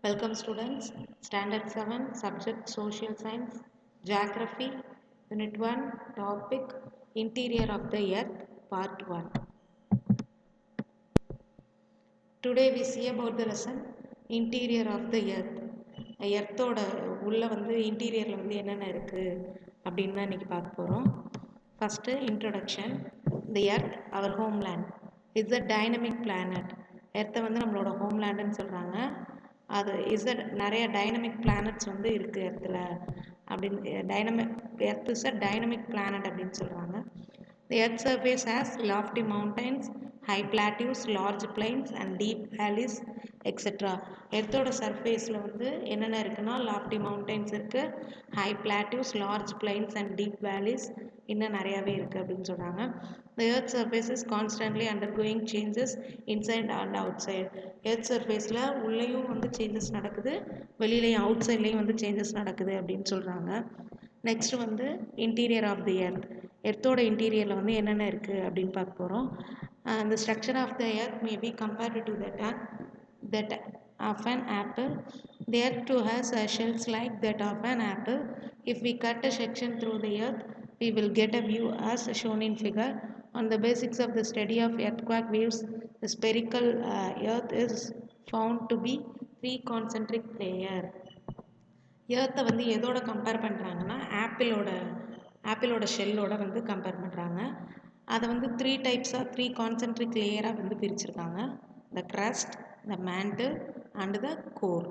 Welcome students, Standard 7, Subject Social Science, Geography, Unit 1, Topic Interior of the Earth, Part 1. Today we see about the lesson Interior of the Earth. எர்த்தோட உள்ள இன்டீரியரில் என்னென்ன இருக்குது அப்படின்னு தான் இன்றைக்கி பார்க்க போகிறோம். First introduction. The earth our homeland it's a dynamic planet. எர்த்தை நம்மளோட ஹோம்லேண்டுன்னு சொல்கிறாங்க. அது நிறைய டைனமிக் பிளானட்ஸ் இருக்குது எர்த்தில் அப்படின்னு earth is a dynamic planet அப்படின்னு சொல்கிறாங்க. The Earth's surface has lofty mountains, high plateaus, large plains and deep valleys, etc. எர்த்தோட சர்ஃபேஸில் என்னென்ன இருக்குன்னா லாஃப்டி மவுண்டன்ஸ் இருக்குது, high plateaus, large plains and deep வேலிஸ் இன்னும் நிறையாவே இருக்குது அப்படின்னு சொல்கிறாங்க. The Earth surface is constantly undergoing changes inside and outside. Earth சர்ஃபேஸில் உள்ளேயும் சேஞ்சஸ் நடக்குது, வெளியிலையும் அவுட் சைட்லேயும் சேஞ்சஸ் நடக்குது அப்படின்னு சொல்கிறாங்க. Next interior of the earth. எர்த்தோட இன்டீரியரில் என்னென்ன இருக்குது அப்படின்னு பார்க்க போகிறோம். The structure of the earth may be compared to that of an apple. The earth too has shells like that of an apple. If we cut a section through the earth, we will get a view as shown in figure. On the basics of the study of earthquake waves, the spherical earth is found to be 3 concentric layer. எர்த்தை எதோட compare பண்ணுறாங்கன்னா ஆப்பிளோட ஷெல்லோட compare பண்ணுறாங்க. அதை 3 டைப்ஸாக 3 concentric லேயராக பிரிச்சிருக்காங்க. த crust, the mantle and the core.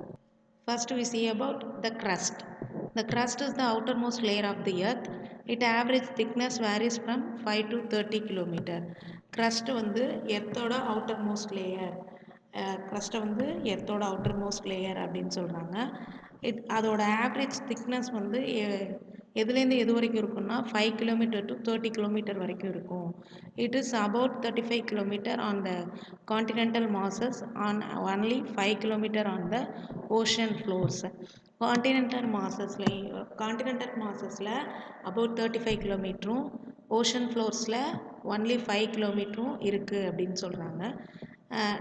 First we see about the crust. The crust is the outermost layer of the earth. Its average thickness varies from 5 to 30 km. crust எர்த்தோட outermost layer. crust எர்த்தோட outermost layer அப்படின்னு சொல்கிறாங்க. அதோட average thickness எதுலேருந்து எது வரைக்கும் இருக்குன்னா 5 kilometre to 30 kilometre வரைக்கும் இருக்கும். It is about 35 kilometre on the continental masses on only 5 kilometre on the ocean floors. Continental மாசஸில் அபவுட் 35 கிலோமீட்டரும், ஓஷன் ஃப்ளோர்ஸில் ஒன்லி 5 கிலோமீட்டரும் இருக்குது அப்படின்னு சொல்கிறாங்க.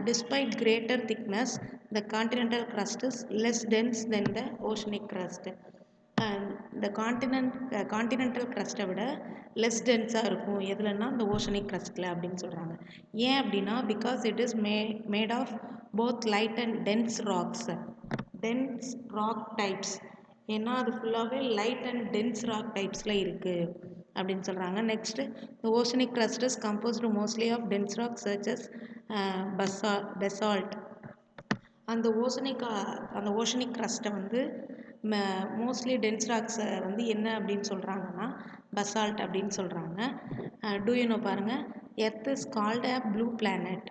Despite greater thickness, the continental crust is less dense than the oceanic crust. The continental crust விட less dense-ஆக இருக்கும் எதுலன்னா இந்த ஓஷனிக் crustல அப்படின்னு சொல்கிறாங்க. ஏன் அப்படின்னா because it is made of both light and dense rock types. ஏன்னா அது ஃபுல்லாகவே லைட் அண்ட் டென்ஸ் ராக் டைப்ஸில் இருக்குது அப்படின்னு சொல்கிறாங்க. Next the oceanic crust is composed mostly of dense rocks such as basalt. அந்த ஓஷனிக் crust மோஸ்ட்லி டென்ஸ் ராக்ஸை என்ன அப்படின்னு சொல்கிறாங்கன்னா பசால்ட் அப்படின்னு சொல்கிறாங்க. டூயூனோ பாருங்கள், earth is called a blue planet.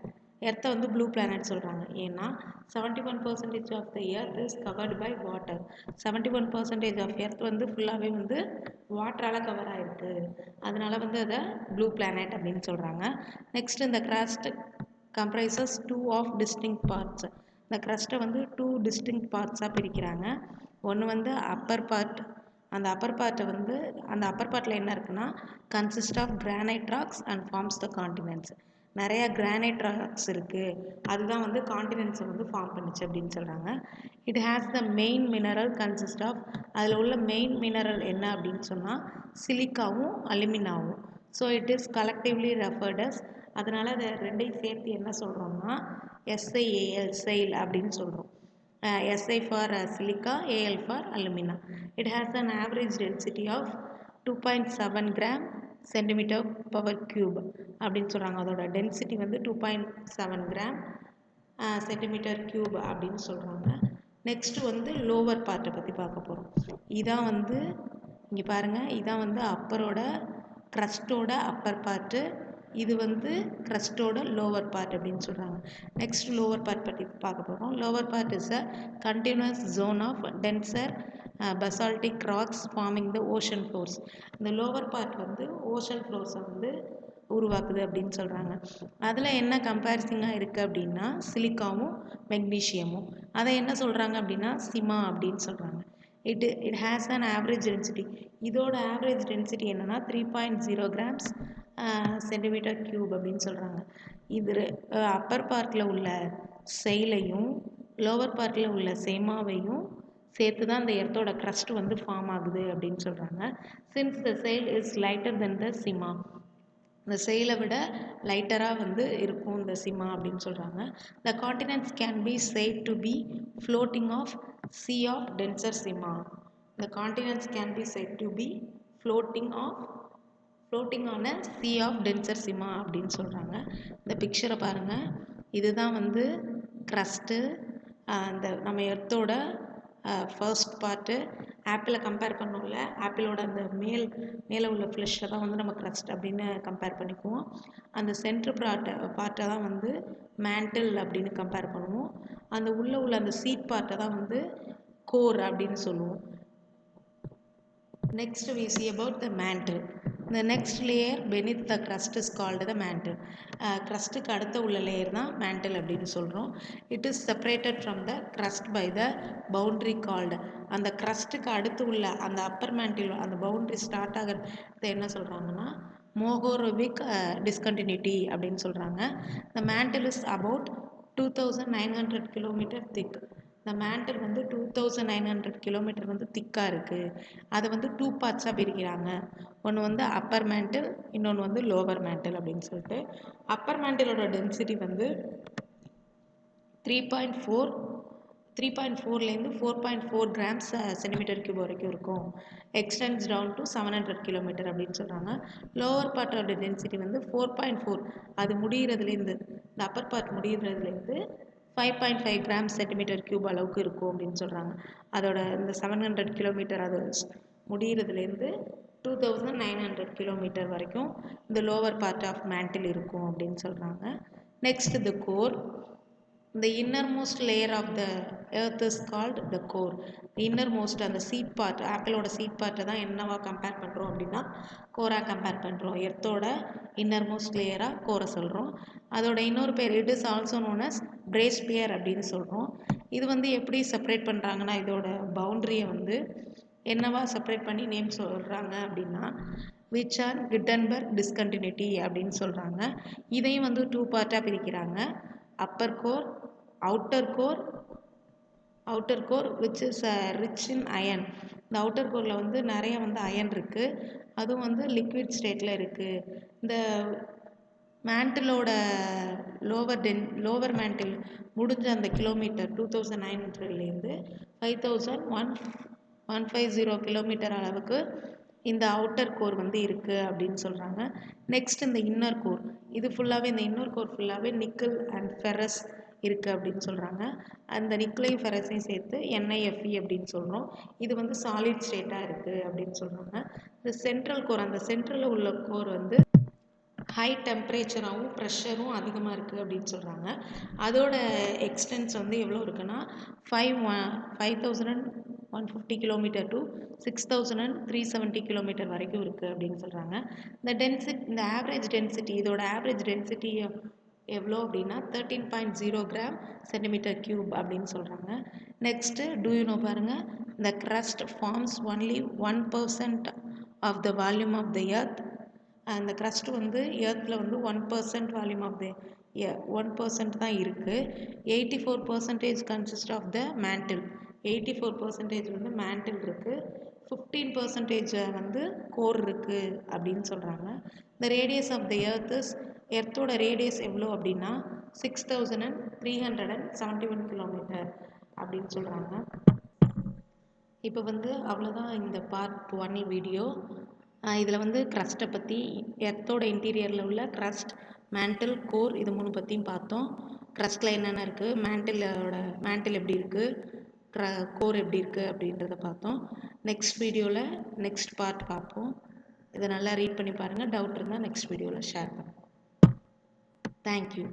எர்த்தை ப்ளூ பிளானட் சொல்கிறாங்க. ஏன்னா 71% of the earth is covered by water. 71% of earth ஃபுல்லாகவே வாட்டரால் கவர் ஆகிருக்கு. அதனால அதை ப்ளூ பிளானட் அப்படின்னு சொல்கிறாங்க. நெக்ஸ்ட் இந்த crust comprises 2 of distinct parts. இந்த crust-ஐ 2 distinct parts-ஆக பிரிக்கிறாங்க. ஒன்று அப்பர் பார்ட். அந்த அப்பர் பார்ட்டில் என்ன இருக்குன்னா consist of granite rocks and forms the continents. நிறைய கிரானைட் ராக்ஸ் இருக்குது, அதுதான் காண்டினென்ட்ஸை ஃபார்ம் பண்ணிச்சு அப்படின்னு சொல்கிறாங்க. It has the main mineral consist of, அதில் உள்ள மெயின் மினரல் என்ன அப்படின்னு சொன்னால் சிலிக்காவும் அலுமினாவும். So it is collectively referred as, அதனால் அதை ரெண்டையும் சேர்த்து என்ன சொல்கிறோம்னா SiAl செயில் அப்படின்னு சொல்கிறோம். Si for silica, Al for alumina. It has an average density of 2.7 gram centimeter power cube அப்படின்னு சொல்கிறாங்க. அதோட டென்சிட்டி 2.7 கிராம் சென்டிமீட்டர் கியூப் அப்படின்னு சொல்கிறாங்க. நெக்ஸ்ட் லோவர் பார்ட்டை பற்றி பார்க்க போகிறோம். இதான் இங்கே பாருங்கள், இதான் அப்பரோட crust-ஓட அப்பர் பார்ட்டு, இது crust-ஓட லோவர் பார்ட் அப்படின்னு சொல்கிறாங்க. நெக்ஸ்ட் லோவர் பார்ட் பற்றி பார்க்க போகிறோம். Lower part is a continuous zone of denser basaltic rocks forming the ocean floors. இந்த லோவர் பார்ட் ஓஷன் ஃப்ளோர்ஸை உருவாக்குது அப்படின்னு சொல்கிறாங்க. அதில் என்ன கம்பேரிசிங்காக இருக்குது அப்படின்னா சிலிக்காவும் மெக்னீஷியமும். அதை என்ன சொல்கிறாங்க அப்படின்னா சிமா அப்படின்னு சொல்கிறாங்க. It has an average density. இதோட ஆவரேஜ் டென்சிட்டி என்னென்னா 3.0 கிராம்ஸ் சென்டிமீட்டர் கியூப் அப்படின்னு சொல்கிறாங்க. இது அப்பர் பார்ட்டில் உள்ள செயலையும் லோவர் பார்ட்டில் உள்ள சேமாவையும் சேர்த்து தான் இந்த எர்த்தோட crust வந்து ஃபார்ம் ஆகுது அப்படின்னு சொல்கிறாங்க. சின்ஸ் த செயல் இஸ் லைட்டர் தென் த சிமா, இந்த செயலை விட லைட்டராக வந்து இருக்கும் இந்த சிமா அப்படின்னு சொல்கிறாங்க. The continents can be said to be floating off sea of denser sima. The continents can be said to be floating on a sea of denser sima அப்படின்னு சொல்கிறாங்க. இந்த பிக்சரை பாருங்கள், இதுதான் வந்து க்ரஸ்ட்டு. அந்த நம்ம எர்த்தோட ஃபர்ஸ்ட் பார்ட்டு ஆப்பிளை கம்பேர் பண்ணோம்ல, ஆப்பிளோட அந்த மேலே உள்ள ஃப்ளெஷ்ஷை தான் வந்து நம்ம க்ரஸ்ட் அப்படின்னு கம்பேர் பண்ணிக்குவோம். அந்த சென்ட்ரு பார்ட்டை தான் வந்து மேண்டில் அப்படின்னு கம்பேர் பண்ணுவோம். அந்த உள்ளே உள்ள அந்த சீட் பார்ட்டை தான் வந்து கோர் அப்படின்னு சொல்லுவோம். Next we see about the mantle. The next layer beneath the crust is called the mantle. Crustக்கு அடுத்த உள்ள layer தான் mantle அப்படின்னு சொல்கிறோம். It is separated from the crust by the boundary called. அந்த crustக்கு அடுத்து உள்ள அந்த upper mantle அந்த boundary ஸ்டார்ட் ஆகிறது என்ன சொல்கிறாங்கன்னா மோகோரோபிக் discontinuity அப்படின்னு சொல்கிறாங்க. The mantle is about 2900 km thick. இந்த மேண்டில் வந்து 2900 கிலோமீட்டர் வந்து திக்காக இருக்குது. அதை வந்து 2 பார்ட்ஸாக பிரிக்கிறாங்க. ஒன்று வந்து அப்பர் மேண்டில், இன்னொன்று வந்து லோவர் மேண்டில் அப்படின்னு சொல்லிட்டு. அப்பர் மேண்டிலோட டென்சிட்டி வந்து 3.4லேருந்து 4.4 கிராம்ஸ் சென்டிமீட்டர் கியூப் வரைக்கும் இருக்கும். எக்ஸ்டென்ஸ் டவுன் டு 700 கிலோமீட்டர் அப்படின்னு சொல்கிறாங்க. லோவர் பார்ட்டோட டென்சிட்டி வந்து 4.4, அது முடிகிறதுலேருந்து இந்த அப்பர் பார்ட் முடிகிறதுலேருந்து 5.5 கிராம் சென்டிமீட்டர் கியூப் அளவுக்கு இருக்கும் அப்படின்னு சொல்கிறாங்க. அதோட இந்த 700 கிலோமீட்டர் அது முடிகிறதுலேருந்து 2900 கிலோமீட்டர் வரைக்கும் இந்த லோவர் பார்ட் ஆஃப் மேண்டில் இருக்கும் அப்படின்னு சொல்கிறாங்க. Next the core. The innermost layer of the earth is called the core. The innermost அந்த சீட் பார்ட், ஆப்பிளோட சீட் பார்ட்டை தான் என்னவா கம்பேர் பண்ணுறோம் அப்படின்னா கோரா கம்பேர் பண்ணுறோம். எர்த்தோட இன்னர்மோஸ்ட் லேயராக கோரை சொல்கிறோம். அதோட இன்னொரு பேர் it is also known as barysphere அப்படின்னு சொல்கிறோம். இது வந்து எப்படி செப்பரேட் பண்ணுறாங்கன்னா இதோட பவுண்ட்ரியை வந்து என்னவா செப்பரேட் பண்ணி நேம் சொல்கிறாங்க அப்படின்னா விச் ஆர் கிட்டன்பர்க் டிஸ்கண்டினியூட்டி அப்படின்னு சொல்கிறாங்க. இதையும் வந்து 2 பார்ட்டாக பிரிக்கிறாங்க. upper core, outer core which is rich in iron. இந்த அவுட்டர் கோரில் வந்து நிறைய வந்து அயன் இருக்குது, அதுவும் வந்து லிக்விட் ஸ்டேட்டில் இருக்குது. இந்த மேண்டிலோட லோவர் மேண்டில் முடிஞ்ச அந்த கிலோமீட்டர் 2900லேருந்து 5150 கிலோமீட்டர் அளவுக்கு இந்த அவுட்டர் கோர் வந்து இருக்குது அப்படின்னு சொல்கிறாங்க. நெக்ஸ்ட் இந்த இன்னர் கோர், இது ஃபுல்லாகவே இந்த இன்னர் கோர் ஃபுல்லாகவே நிக்கல் அண்ட் ஃபெரஸ் இருக்குது அப்படின்னு சொல்கிறாங்க. அந்த நிக்கலையும் ஃபெரஸையும் சேர்த்து NiFe அப்படின்னு சொல்கிறோம். இது வந்து சாலிட் ஸ்டேட்டாக இருக்குது அப்படின்னு சொல்கிறாங்க. இந்த சென்ட்ரல் கோர், அந்த சென்ட்ரலில் உள்ள கோர் வந்து ஹை டெம்பரேச்சராகவும் ப்ரெஷரும் அதிகமாக இருக்குது அப்படின்னு சொல்கிறாங்க. அதோட எக்ஸ்டென்ஸ் வந்து எவ்வளோ இருக்குன்னா 5150 கிலோமீட்டர் டு 6370 கிலோமீட்டர் வரைக்கும் இருக்குது அப்படின்னு சொல்கிறாங்க. இந்த ஆவரேஜ் டென்சிட்டி, இதோட ஆவரேஜ் டென்சிட்டி எவ்வளோ அப்படின்னா 13.0 கிராம் சென்டிமீட்டர் கியூப் அப்படின்னு சொல்கிறாங்க. நெக்ஸ்ட்டு டூயூனோ பாருங்கள், the crust forms only 1% of the volume of the earth. அந்த crust வந்து எர்த்தில் வந்து 1% வால்யூம் ஆஃப் த 1% தான் இருக்குது. 84% கன்சிஸ்ட் ஆஃப் த மேண்டில். 84% வந்து மேண்டில் இருக்குது. 15% வந்து கோர் இருக்குது அப்படின்னு சொல்கிறாங்க. இந்த ரேடியஸ் ஆஃப் த எர்த்தோட ரேடியஸ் எவ்வளோ அப்படின்னா 6371 கிலோமீட்டர் அப்படின்னு சொல்கிறாங்க. இப்போ வந்து அவ்வளோதான் இந்த பார்ட் 1 வீடியோ. இதில் வந்து க்ரஸ்ட்டை பற்றி, எர்த்தோட இன்டீரியரில் உள்ள க்ரஸ்ட், மேண்டில், கோர், இது 3 பற்றியும் பார்த்தோம். க்ரஸ்ட்டில் என்னென்ன இருக்குது, மேண்டில் எப்படி இருக்குது, கோர் எப்படி இருக்குது அப்படின்றத பார்த்தோம். நெக்ஸ்ட் வீடியோவில் நெக்ஸ்ட் பார்ட் பார்ப்போம். இதை நல்லா ரீட் பண்ணி பாருங்கள். டவுட் இருந்தால் நெக்ஸ்ட் வீடியோவில் ஷேர் பண்ணுங்கள். தேங்க்யூ.